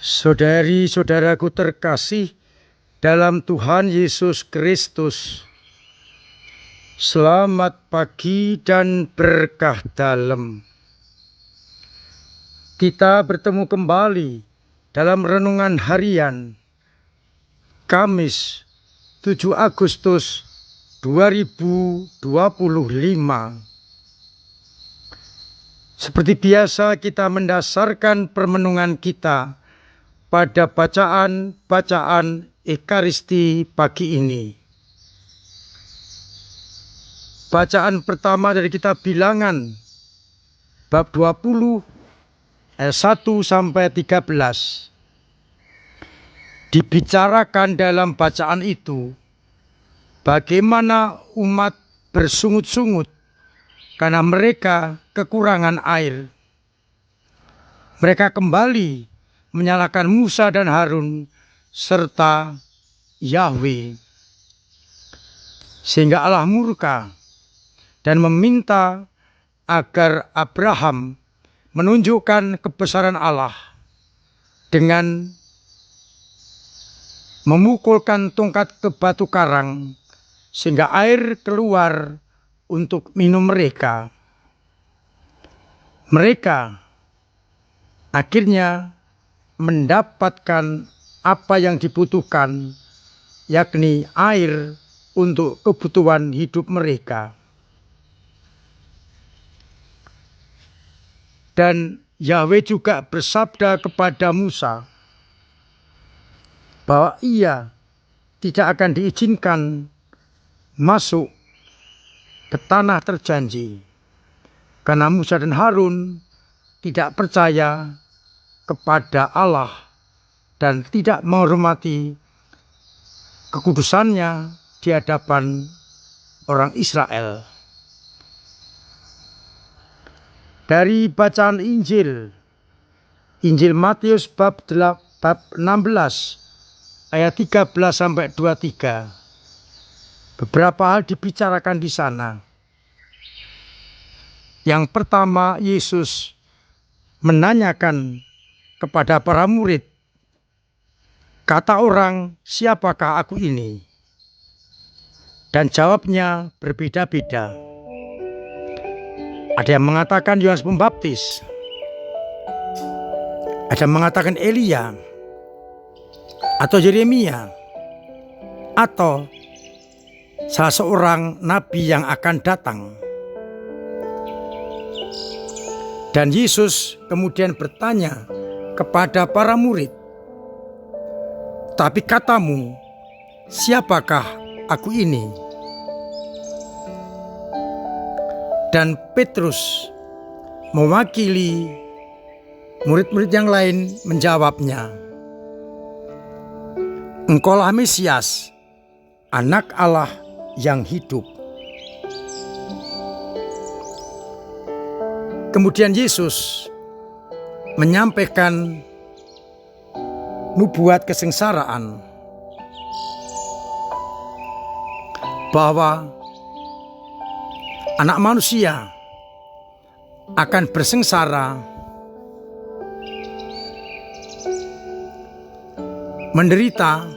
Saudari-saudaraku terkasih dalam Tuhan Yesus Kristus, selamat pagi dan berkah dalam. Kita bertemu kembali dalam renungan harian Kamis 7 Agustus 2025. Seperti biasa, kita mendasarkan permenungan kita pada bacaan Ekaristi pagi ini. Bacaan pertama dari kitab Bilangan bab 20 ayat 1 sampai 13. Dibicarakan dalam bacaan itu bagaimana umat bersungut-sungut karena mereka kekurangan air. Mereka kembali menyalahkan Musa dan Harun serta Yahweh, sehingga Allah murka dan meminta agar Abraham menunjukkan kebesaran Allah dengan memukulkan tongkat ke batu karang sehingga air keluar untuk minum mereka. Mereka akhirnya mendapatkan apa yang dibutuhkan, yakni air untuk kebutuhan hidup mereka. Dan Yahweh juga bersabda kepada Musa bahwa ia tidak akan diizinkan masuk ke tanah terjanji karena Musa dan Harun tidak percaya kepada Allah dan tidak menghormati kekudusannya di hadapan orang Israel. Dari bacaan Injil Matius bab 16 ayat 13 sampai 23. Beberapa hal dibicarakan di sana. Yang pertama, Yesus menanyakan kepada para murid, kata orang, siapakah aku ini? Dan jawabnya berbeda-beda. Ada yang mengatakan Yohanes Pembaptis, ada yang mengatakan Elia, atau Yeremia, atau salah seorang nabi yang akan datang. Dan Yesus kemudian bertanya kepada para murid, tapi katamu, siapakah aku ini? Dan Petrus mewakili murid-murid yang lain menjawabnya, Engkaulah Mesias, Anak Allah yang hidup. Kemudian Yesus menyampaikan nubuat kesengsaraan, bahwa anak manusia akan bersengsara, menderita,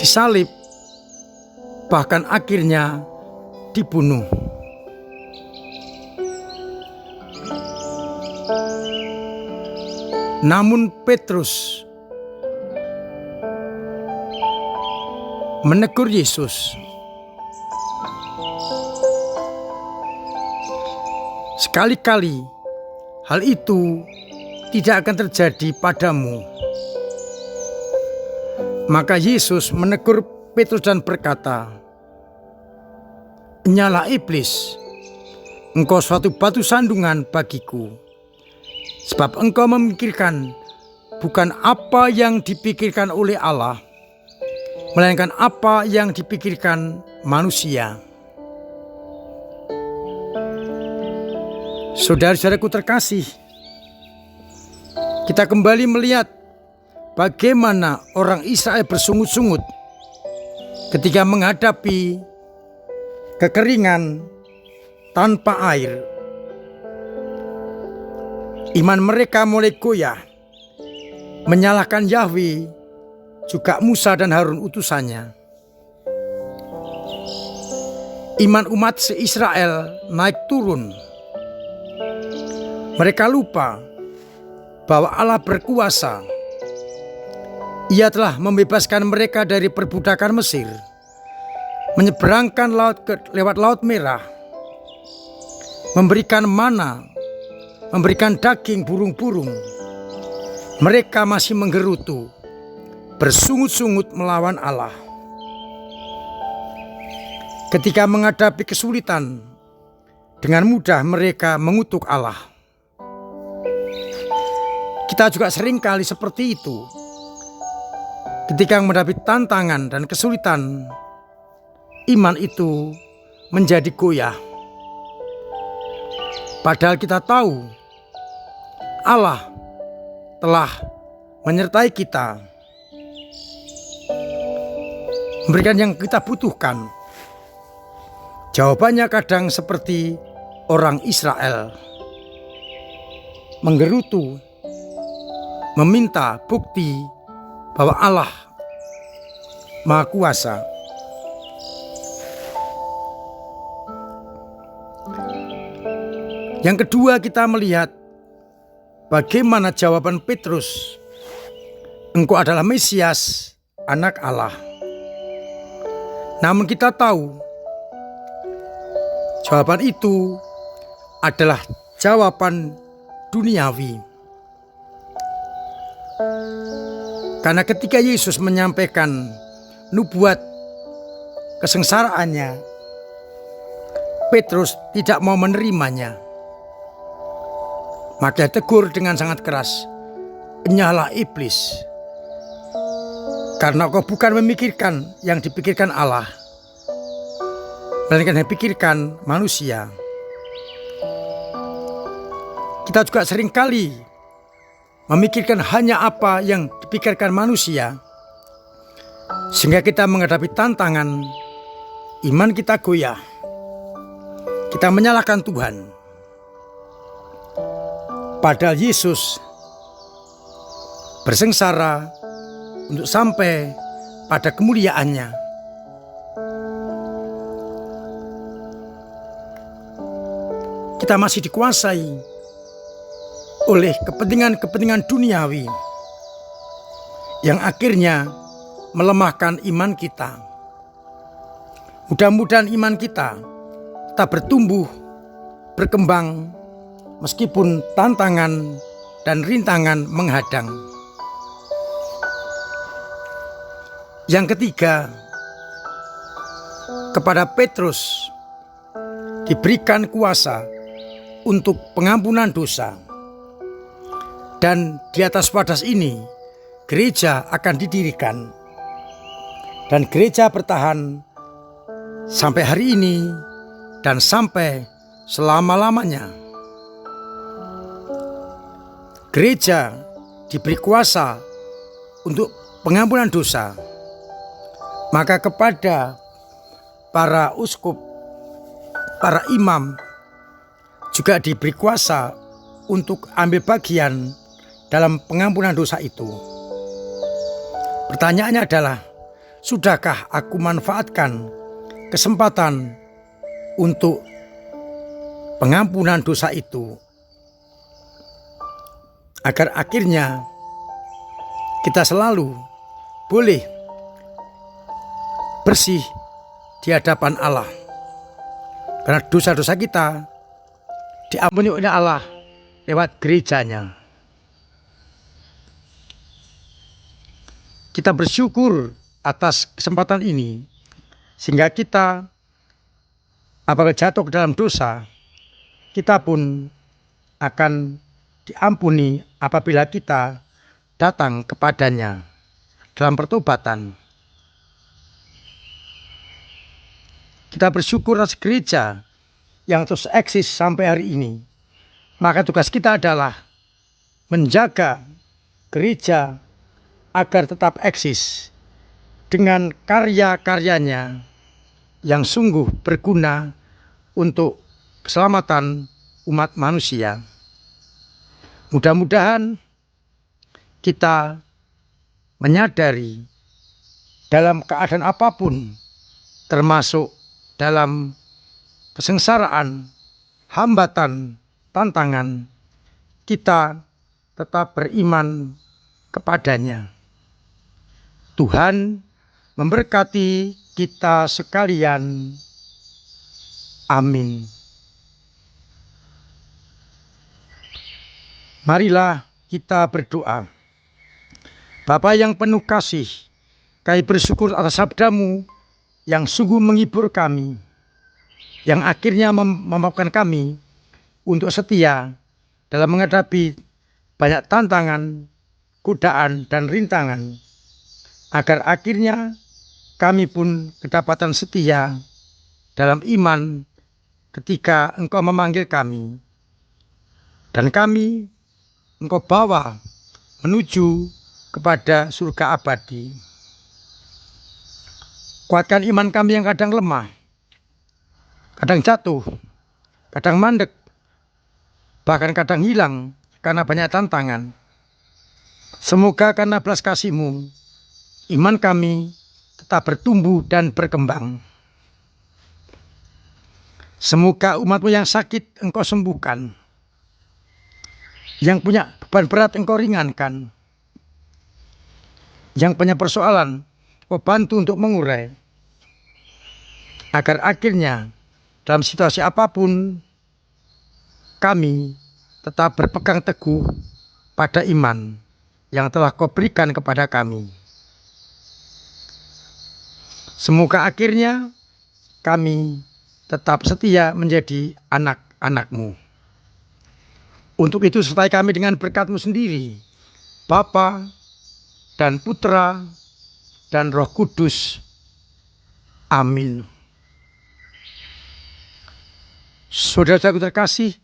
disalib, bahkan akhirnya dibunuh. Namun Petrus menegur Yesus. Sekali-kali hal itu tidak akan terjadi padamu. Maka Yesus menegur Petrus dan berkata, Nyalah iblis, engkau suatu batu sandungan bagiku. Sebab engkau memikirkan bukan apa yang dipikirkan oleh Allah, melainkan apa yang dipikirkan manusia. Saudara-saudaraku terkasih, kita kembali melihat bagaimana orang Israel bersungut-sungut ketika menghadapi kekeringan tanpa air. Iman mereka mulai goyah menyalahkan Yahweh, juga Musa dan Harun utusannya. Iman umat se-Israel naik turun. Mereka lupa bahwa Allah berkuasa. Ia telah membebaskan mereka dari perbudakan Mesir, menyeberangkan lewat Laut Merah, memberikan mana, memberikan daging burung-burung. Mereka masih menggerutu, bersungut-sungut melawan Allah. Ketika menghadapi kesulitan, dengan mudah mereka mengutuk Allah. Kita juga seringkali seperti itu. Ketika menghadapi tantangan dan kesulitan, iman itu menjadi goyah. Padahal kita tahu Allah telah menyertai kita, memberikan yang kita butuhkan. Jawabannya kadang seperti orang Israel, menggerutu, meminta bukti bahwa Allah Maha Kuasa. Yang kedua, kita melihat bagaimana jawaban Petrus, "Engkau adalah Mesias, Anak Allah." Namun kita tahu jawaban itu adalah jawaban duniawi. Karena ketika Yesus menyampaikan nubuat kesengsaraannya, Petrus tidak mau menerimanya. Maka tegur dengan sangat keras, "Enyahlah iblis, karena kau bukan memikirkan yang dipikirkan Allah, melainkan yang dipikirkan manusia." Kita juga seringkali memikirkan hanya apa yang dipikirkan manusia, sehingga kita menghadapi tantangan, iman kita goyah. Kita menyalahkan Tuhan. Padahal Yesus bersengsara untuk sampai pada kemuliaannya. Kita masih dikuasai oleh kepentingan-kepentingan duniawi yang akhirnya melemahkan iman kita. Mudah-mudahan iman kita tetap bertumbuh, berkembang, meskipun tantangan dan rintangan menghadang. Yang ketiga, kepada Petrus diberikan kuasa untuk pengampunan dosa. Dan di atas wadas ini gereja akan didirikan. Dan gereja bertahan sampai hari ini dan sampai selama-lamanya. Gereja diberi kuasa untuk pengampunan dosa. Maka kepada para uskup, para imam juga diberi kuasa untuk ambil bagian dalam pengampunan dosa itu. Pertanyaannya adalah, sudahkah aku manfaatkan kesempatan untuk pengampunan dosa itu, agar akhirnya kita selalu boleh bersih di hadapan Allah. Karena dosa-dosa kita diampuni oleh Allah lewat gerejanya. Kita bersyukur atas kesempatan ini, sehingga kita apabila jatuh ke dalam dosa, kita pun akan diampuni apabila kita datang kepadanya dalam pertobatan. Kita bersyukur atas gereja yang terus eksis sampai hari ini. Maka tugas kita adalah menjaga gereja agar tetap eksis dengan karya-karyanya yang sungguh berguna untuk keselamatan umat manusia. Mudah-mudahan kita menyadari dalam keadaan apapun, termasuk dalam kesengsaraan, hambatan, tantangan, kita tetap beriman kepadanya. Tuhan memberkati kita sekalian. Amin. Marilah kita berdoa. Bapa yang penuh kasih, kami bersyukur atas sabda-Mu yang sungguh menghibur kami, yang akhirnya memampukan kami untuk setia dalam menghadapi banyak tantangan, godaan, dan rintangan, agar akhirnya kami pun kedapatan setia dalam iman ketika Engkau memanggil kami, dan kami Engkau bawa menuju kepada surga abadi. Kuatkan iman kami yang kadang lemah, kadang jatuh, kadang mandek, bahkan kadang hilang karena banyak tantangan. Semoga karena belas kasih-Mu, iman kami tetap bertumbuh dan berkembang. Semoga umat-Mu yang sakit Engkau sembuhkan, yang punya beban berat Engkau ringankan, yang punya persoalan Engkau bantu untuk mengurai, agar akhirnya dalam situasi apapun kami tetap berpegang teguh pada iman yang telah Kau berikan kepada kami. Semoga akhirnya kami tetap setia menjadi anak-anak-Mu. Untuk itu sertai kami dengan berkat-Mu sendiri, Bapa dan Putra dan Roh Kudus. Amin. Saudara-saudara terkasih,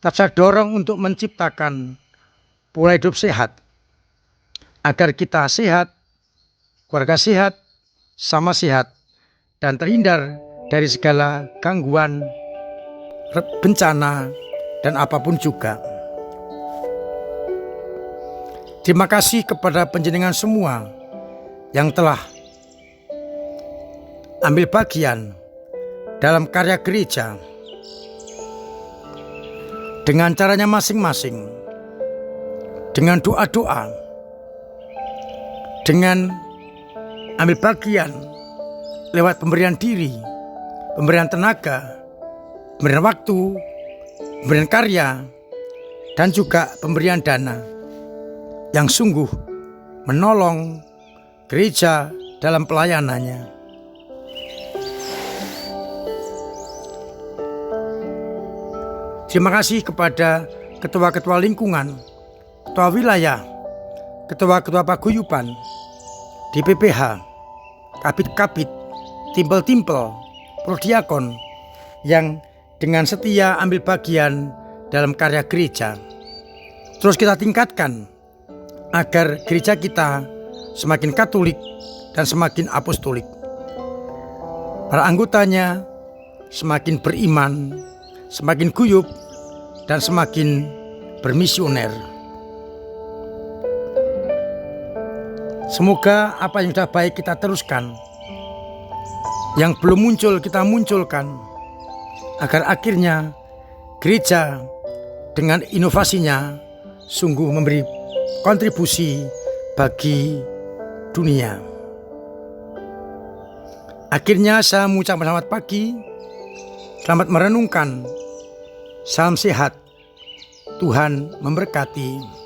tetap saya dorong untuk menciptakan pola hidup sehat, agar kita sehat, keluarga sehat, sama sehat, dan terhindar dari segala gangguan, bencana, dan apapun juga. Terima kasih kepada panjenengan semua yang telah ambil bagian dalam karya gereja dengan caranya masing-masing, dengan doa-doa, dengan ambil bagian lewat pemberian diri, pemberian tenaga, pemberian waktu, pemberian karya, dan juga pemberian dana yang sungguh menolong gereja dalam pelayanannya. Terima kasih kepada ketua-ketua lingkungan, ketua wilayah, ketua-ketua paguyuban, di PPH, kabit-kabit, timpel-timpel, prodiakon yang dengan setia ambil bagian dalam karya gereja. Terus kita tingkatkan agar gereja kita semakin katolik dan semakin apostolik. Para anggotanya semakin beriman, semakin guyup, dan semakin bermisioner. Semoga apa yang sudah baik kita teruskan, yang belum muncul kita munculkan, agar akhirnya gereja dengan inovasinya sungguh memberi kontribusi bagi dunia. Akhirnya saya mengucapkan selamat pagi, selamat merenungkan, salam sehat, Tuhan memberkati.